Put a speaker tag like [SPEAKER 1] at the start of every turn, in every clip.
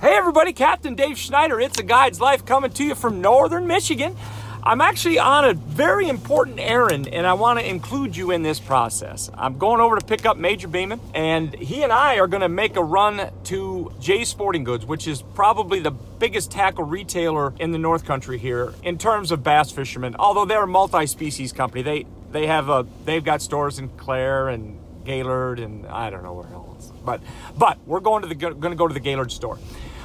[SPEAKER 1] Hey everybody, Captain Dave Schneider, It's a Guide's Life, coming to you from northern Michigan. I'm actually on a very important errand and I want to include you in this process. I'm going over to pick up Major Beeman, and he and I are going to make a run to Jay's Sporting Goods, which is probably the biggest tackle retailer in the North Country here in terms of bass fishermen. Although they're a multi-species company, they've got stores in Clare and Gaylord and I don't know where else. But we're going to go to the Gaylord store.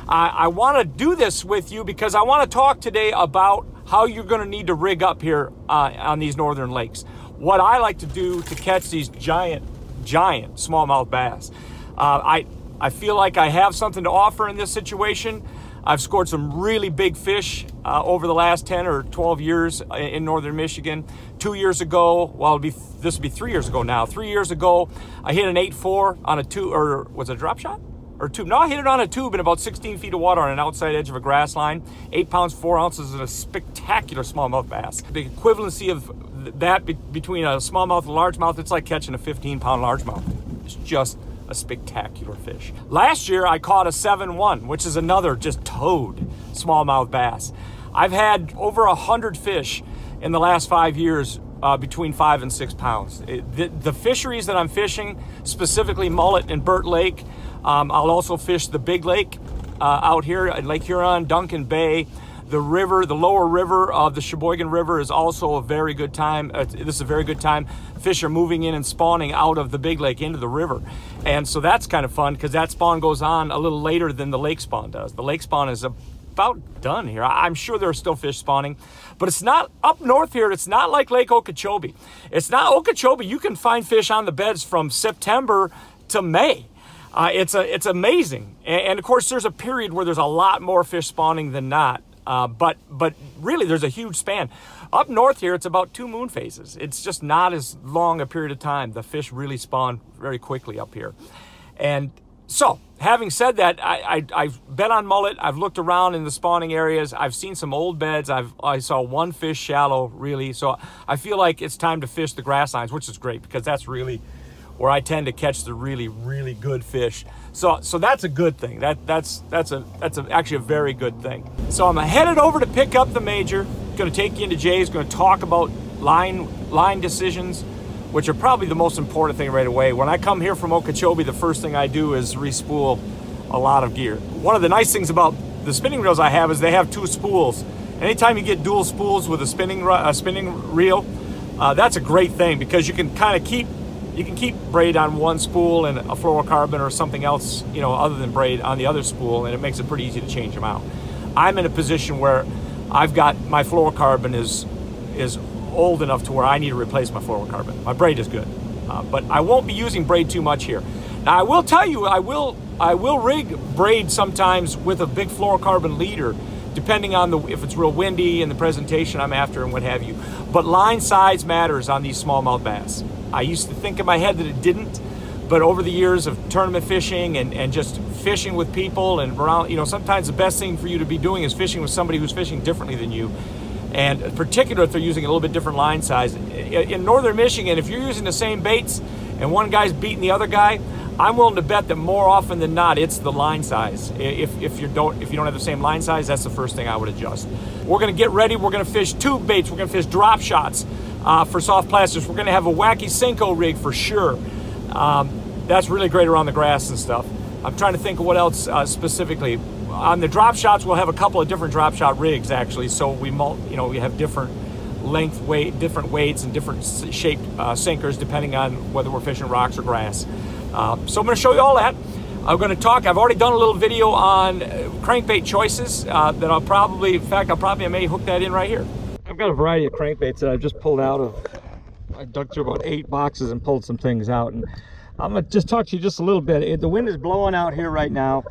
[SPEAKER 1] I want to do this with you because I want to talk today about how you're going to need to rig up here on these northern lakes. What I like to do to catch these giant smallmouth bass. I feel like I have something to offer in this situation. I've scored some really big fish over the last 10 or 12 years in northern Michigan. 2 years ago, well, this would be 3 years ago now. 3 years ago, I hit an 8.4 on a tube, or was it a drop shot? Or tube. No, I hit it on a tube in about 16 feet of water on an outside edge of a grass line. 8 pounds, 4 ounces, and a spectacular smallmouth bass. The equivalency of that between a smallmouth and a largemouth, it's like catching a 15-pound largemouth. It's just a spectacular fish. Last year, I caught a 7.1, which is another just toad smallmouth bass. I've had over 100 fish in the last 5 years between 5 and 6 pounds. The fisheries that I'm fishing, specifically Mullet and Burt Lake, I'll also fish the big lake out here at Lake Huron, Duncan Bay. The river, the lower river of the Sheboygan River is also a very good time. This is a very good time. Fish are moving in and spawning out of the big lake into the river. And so that's kind of fun because that spawn goes on a little later than the lake spawn does. The lake spawn is about done here. I'm sure there are still fish spawning, but it's not up north here. It's not like Lake Okeechobee. It's not Okeechobee. You can find fish on the beds from September to May. It's amazing. And of course, there's a period where there's a lot more fish spawning than not. But really, there's a huge span. Up north here, it's about 2 moon phases. It's just not as long a period of time. The fish really spawn very quickly up here. And so, having said that, I've been on mullet. I've looked around in the spawning areas. I've seen some old beds. I saw one fish shallow, really. So I feel like it's time to fish the grass lines, which is great because that's really where I tend to catch the really, really good fish. So that's a good thing. That's actually a very good thing. So I'm headed over to pick up the Major. Going to take you into Jay's. Going to talk about line decisions, which are probably the most important thing right away. When I come here from Okeechobee, the first thing I do is respool a lot of gear. One of the nice things about the spinning reels I have is they have 2 spools. Anytime you get dual spools with a spinning reel, that's a great thing because you can kind of keep braid on one spool and a fluorocarbon or something else, other than braid on the other spool, and it makes it pretty easy to change them out. I'm in a position where I've got my fluorocarbon is old enough to where I need to replace my fluorocarbon. My braid is good, but I won't be using braid too much here. Now I will tell you, I will rig braid sometimes with a big fluorocarbon leader, depending on if it's real windy and the presentation I'm after and what have you. But line size matters on these smallmouth bass. I used to think in my head that it didn't, but over the years of tournament fishing and just fishing with people and around, sometimes the best thing for you to be doing is fishing with somebody who's fishing differently than you. And particularly if they're using a little bit different line size. In northern Michigan, if you're using the same baits and one guy's beating the other guy, I'm willing to bet that more often than not, it's the line size. If you don't have the same line size, that's the first thing I would adjust. We're gonna get ready. We're gonna fish tube baits. We're gonna fish drop shots for soft plastics. We're gonna have a wacky Senko rig for sure. That's really great around the grass and stuff. I'm trying to think of what else specifically. On the drop shots, we'll have a couple of different drop shot rigs actually. So we have different different weights and different shaped sinkers depending on whether we're fishing rocks or grass. So I'm going to show you all that. I'm going to talk. I've already done a little video on crankbait choices that I may hook that in right here. I've got a variety of crankbaits that I've just pulled out of. I dug through about 8 boxes and pulled some things out, and I'm going to just talk to you just a little bit. The wind is blowing out here right now.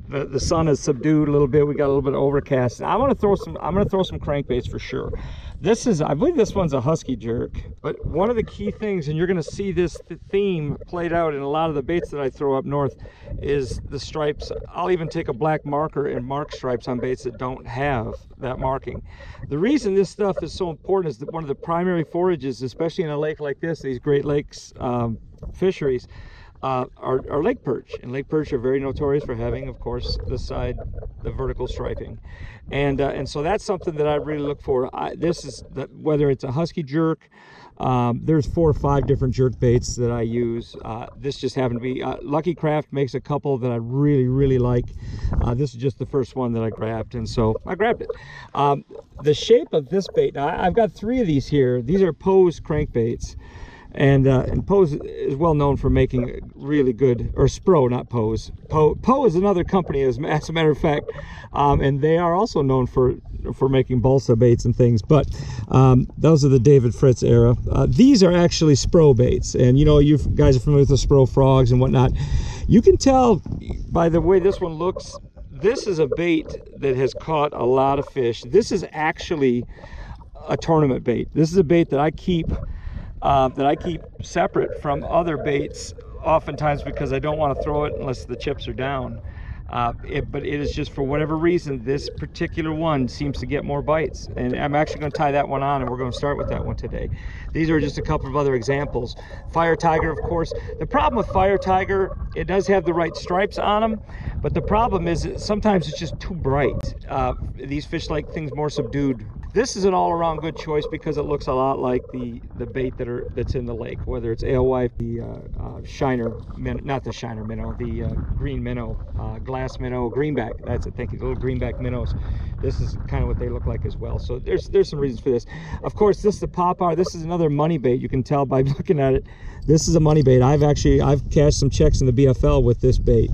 [SPEAKER 1] The sun is subdued a little bit. We got a little bit of overcast. I'm going to throw some crankbaits for sure. I believe this one's a husky jerk, but one of the key things, and you're going to see this theme played out in a lot of the baits that I throw up north, is the stripes. I'll even take a black marker and mark stripes on baits that don't have that marking. The reason this stuff is so important is that one of the primary forages, especially in a lake like this, these Great Lakes fisheries, are lake perch, and lake perch are very notorious for having, of course, the vertical striping, and so that's something that I really look for. Whether it's a husky jerk, there's 4 or 5 different jerk baits that I use. This just happened to be Lucky Craft makes a couple that I really like. This is just the first one that I grabbed, and so I grabbed it. The shape of this bait, now I've got 3 of these here. These are Poe's crankbaits. And Poe's is well known for making really good, or Spro, not Poe's. Poe is another company, as a matter of fact, and they are also known for making balsa baits and things. But those are the David Fritz era. These are actually Spro baits, and you know, you guys are familiar with the Spro frogs and whatnot. You can tell by the way this one looks. This is a bait that has caught a lot of fish. This is actually a tournament bait. This is a bait that I keep separate from other baits, oftentimes because I don't want to throw it unless the chips are down. But it is just, for whatever reason, this particular one seems to get more bites, and I'm actually going to tie that one on, and we're going to start with that one today. These are just a couple of other examples. Fire Tiger, of course. The problem with Fire Tiger, it does have the right stripes on them, but the problem is that sometimes it's just too bright. These fish like things more subdued. This is an all-around good choice because it looks a lot like the bait that's in the lake, whether it's alewife, the shiner, not the shiner minnow, the green minnow, glass minnow, greenback. That's it. Thank you. The little greenback minnows. This is kind of what they look like as well. So there's some reasons for this. Of course, this is the popeye. This is another money bait. You can tell by looking at it. This is a money bait. I've cashed some checks in the BFL with this bait.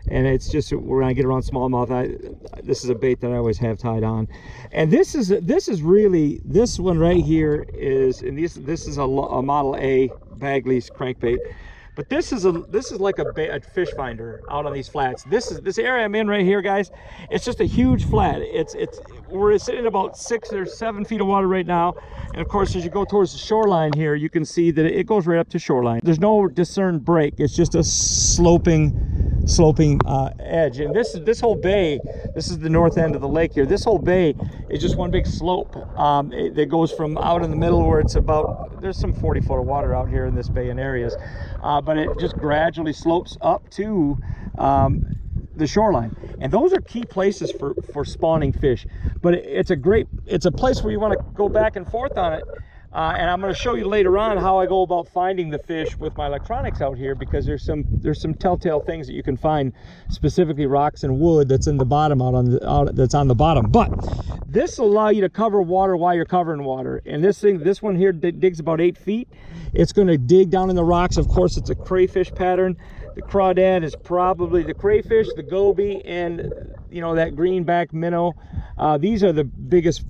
[SPEAKER 1] And it's just, when I get around smallmouth, this is a bait that I always have tied on. And this is really, this one right here is, and this is a Model A Bagley's crankbait. But this is like a fish finder out on these flats. This area I'm in right here, guys. It's just a huge flat. We're sitting at about 6 or 7 feet of water right now. And of course, as you go towards the shoreline here, you can see that it goes right up to shoreline. There's no discerned break. It's just a sloping edge, and this whole bay, this is the north end of the lake here. This whole bay is just one big slope that goes from out in the middle where it's about, there's some 40 foot of water out here in this bay in areas, but it just gradually slopes up to the shoreline, and those are key places for spawning fish. But it's a place where you want to go back and forth on it. And I'm going to show you later on how I go about finding the fish with my electronics out here, because there's some telltale things that you can find, specifically rocks and wood that's in the bottom that's on the bottom. But this will allow you to cover water while you're covering water. And this one here digs about 8 feet. It's going to dig down in the rocks. Of course, it's a crayfish pattern. The crawdad is probably the crayfish, the goby, and you know, that greenback minnow. These are the biggest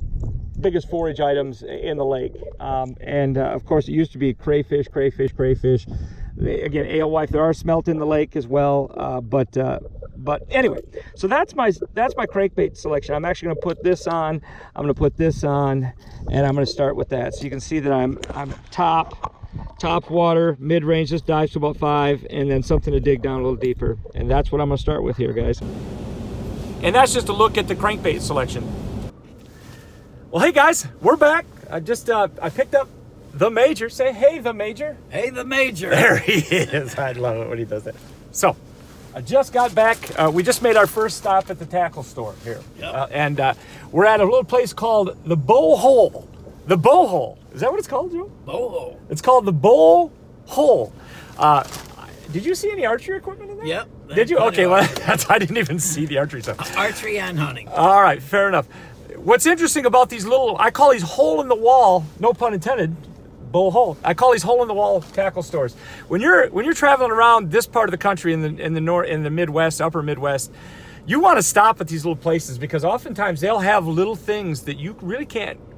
[SPEAKER 1] forage items in the lake, and of course it used to be crayfish. Again, alewife, there are smelt in the lake as well, but anyway, so that's my crankbait selection. I'm actually going to put this on, I'm going to put this on, and I'm going to start with that. So you can see that I'm top water, mid-range. This dives to about 5, and then something to dig down a little deeper, and that's what I'm going to start with here, guys.
[SPEAKER 2] And that's just a look at the crankbait selection. Well, hey guys, we're back. I picked up the Major. Say, hey, the Major.
[SPEAKER 3] Hey, the Major.
[SPEAKER 2] There he is. I love it when he does that. So, I just got back. We just made our first stop at the tackle store here.
[SPEAKER 3] Yep.
[SPEAKER 2] And we're at a little place called the Bow Hole. The Bow Hole. Is that what it's called, Joe?
[SPEAKER 3] Bow Hole.
[SPEAKER 2] It's called the Bow Hole. Did you see any archery equipment in there?
[SPEAKER 3] Yep.
[SPEAKER 2] Did you? Okay, well, I didn't even see the archery stuff.
[SPEAKER 3] Archery and hunting.
[SPEAKER 2] All right, fair enough. What's interesting about these little, I call these hole in the wall, no pun intended, Bow Hole. I call these hole in the wall tackle stores. When you're traveling around this part of the country in the Midwest, upper Midwest, you want to stop at these little places, because oftentimes they'll have little things that you really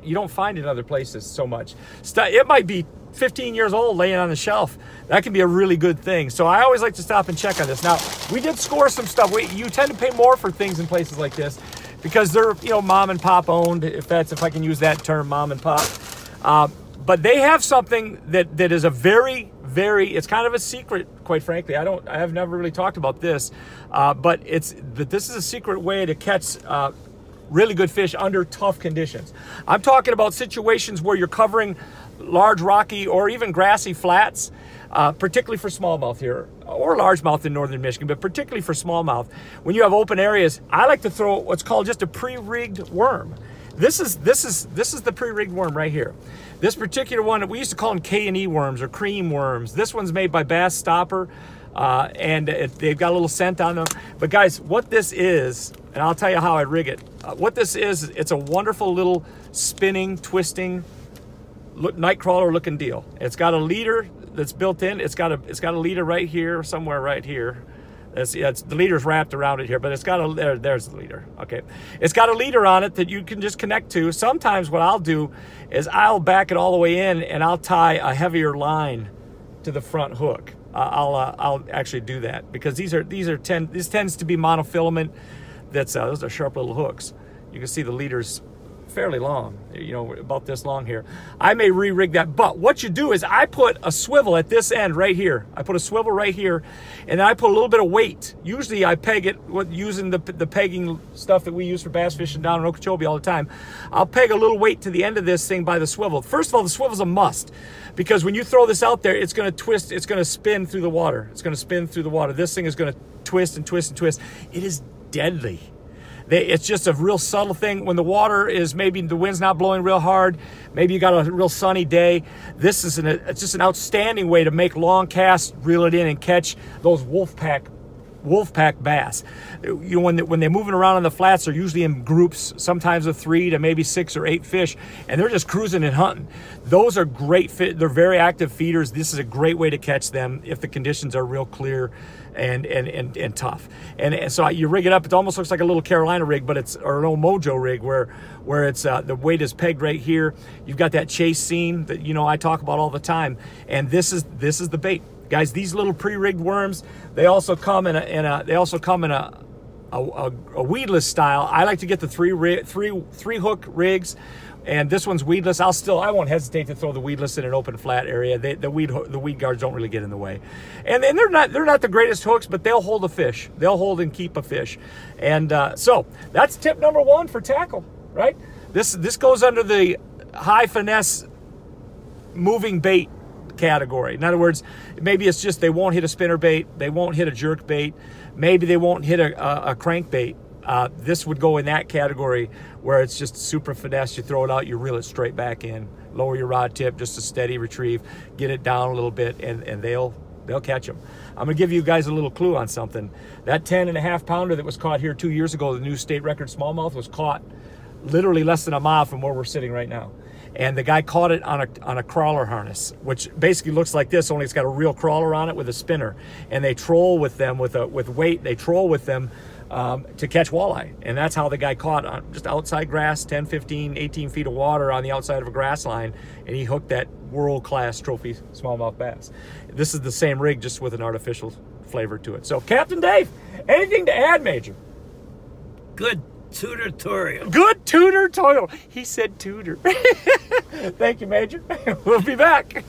[SPEAKER 2] you don't find in other places so much. It might be 15 years old laying on the shelf. That can be a really good thing. So I always like to stop and check on this. Now, we did score some stuff. You tend to pay more for things in places like this, because they're, you know, mom and pop owned, if I can use that term, mom and pop. But they have something that is a very, it's kind of a secret, quite frankly. I have never really talked about this, but this is a secret way to catch really good fish under tough conditions. I'm talking about situations where you're covering large rocky or even grassy flats, particularly for smallmouth here, or largemouth in northern Michigan, but particularly for smallmouth. When you have open areas, I like to throw what's called just a pre-rigged worm. This is the pre-rigged worm right here. This particular one, we used to call them K&E worms or cream worms. This one's made by Bass Stopper, and they've got a little scent on them. But guys, what this is, and I'll tell you how I rig it. What this is, it's a wonderful little spinning, twisting, nightcrawler looking deal. It's got a leader that's built in. It's got a leader right here, somewhere right here. The leader's wrapped around it here, but it's got a, there's the leader, okay. It's got a leader on it that you can just connect to. Sometimes what I'll do is I'll back it all the way in and I'll tie a heavier line to the front hook. I'll actually do that because this tends to be monofilament. Those are sharp little hooks. You can see the leader's fairly long, you know, about this long here. I may re-rig that, but what you do is I put a swivel at this end right here. I put a swivel right here, and then I put a little bit of weight. Usually I peg it using the pegging stuff that we use for bass fishing down in Okeechobee all the time. I'll peg a little weight to the end of this thing by the swivel. First of all, the swivel's a must, because when you throw this out there, it's going to twist, it's going to spin through the water. It's going to spin through the water. This thing is going to twist and twist and twist. It is deadly. It's just a real subtle thing. When the water is, maybe the wind's not blowing real hard, maybe you got a real sunny day, this is it's just an outstanding way to make long casts, reel it in, and catch those wolf pack bass. You know, when they're moving around on the flats, they're usually in groups, sometimes of 3 to maybe 6 or 8 fish, and they're just cruising and hunting. Those are great they're very active feeders. This is a great way to catch them if the conditions are real clear and tough. And so you rig it up. It almost looks like a little Carolina rig, but or an old Mojo rig where it's the weight is pegged right here. You've got that chase scene that, you know, I talk about all the time, and this is the bait. Guys, these little pre-rigged worms, they also come in a weedless style. I like to get the three hook rigs, and this one's weedless. I won't hesitate to throw the weedless in an open flat area. The weed guards don't really get in the way, and they're not the greatest hooks, but they'll hold a fish. They'll hold and keep a fish, and so that's tip number 1 for tackle. Right? This goes under the high finesse moving bait category. In other words, maybe it's just they won't hit a spinner bait, they won't hit a jerk bait, maybe they won't hit a crank bait. This would go in that category where it's just super finesse. You throw it out, you reel it straight back in, lower your rod tip, just a steady retrieve, get it down a little bit, and they'll catch them. I'm gonna give you guys a little clue on something. That 10.5 pounder that was caught here 2 years ago, the new state record smallmouth, was caught literally less than a mile from where we're sitting right now. And the guy caught it on a crawler harness, which basically looks like this, only it's got a real crawler on it with a spinner. And they troll with them with weight. They troll with them to catch walleye. And that's how the guy caught on just outside grass, 10, 15, 18 feet of water on the outside of a grass line. And he hooked that world-class trophy smallmouth bass. This is the same rig, just with an artificial flavor to it. So, Captain Dave, anything to add, Major?
[SPEAKER 3] Good tutorial.
[SPEAKER 2] Good tutorial. He said tutor. Thank you, Major. We'll be back.